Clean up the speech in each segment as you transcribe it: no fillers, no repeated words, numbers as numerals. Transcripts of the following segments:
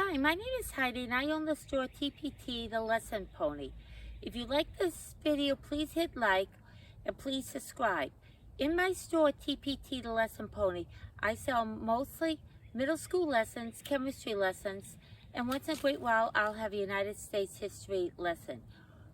Hi, my name is Heidi and I own the store TPT, the Lesson Pony. If you like this video, please hit like and please subscribe. In my store TPT, the Lesson Pony, I sell mostly middle school lessons, chemistry lessons, and once in a great while I'll have a United States history lesson.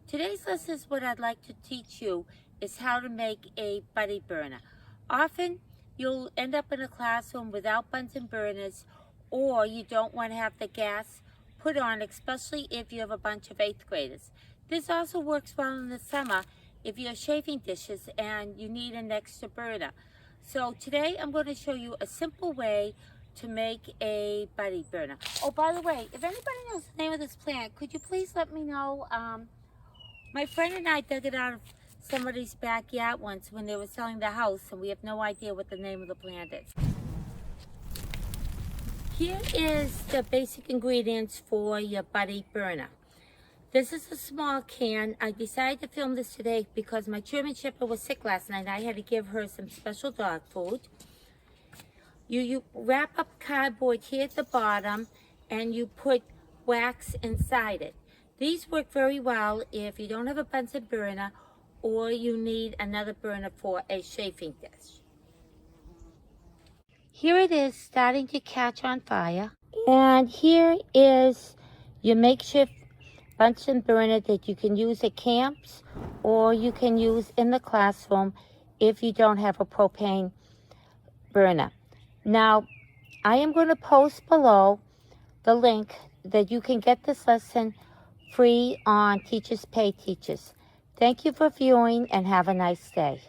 Today's lesson is what I'd like to teach you is how to make a buddy burner. Often you'll end up in a classroom without Bunsen burners, or you don't want to have the gas put on, especially if you have a bunch of 8th graders. This also works well in the summer if you're chafing dishes and you need an extra burner. So today I'm going to show you a simple way to make a buddy burner. Oh, by the way, if anybody knows the name of this plant, could you please let me know? My friend and I dug it out of somebody's backyard once when they were selling the house, and we have no idea what the name of the plant is. Here is the basic ingredients for your buddy burner. This is a small can. I decided to film this today because my German Shepherd was sick last night and I had to give her some special dog food. You wrap up cardboard here at the bottom and you put wax inside it. These work very well if you don't have a Bunsen burner or you need another burner for a chafing dish. Here it is starting to catch on fire. And here is your makeshift Bunsen burner that you can use at camps or you can use in the classroom if you don't have a propane burner. Now, I am going to post below the link that you can get this lesson free on Teachers Pay Teachers. Thank you for viewing and have a nice day.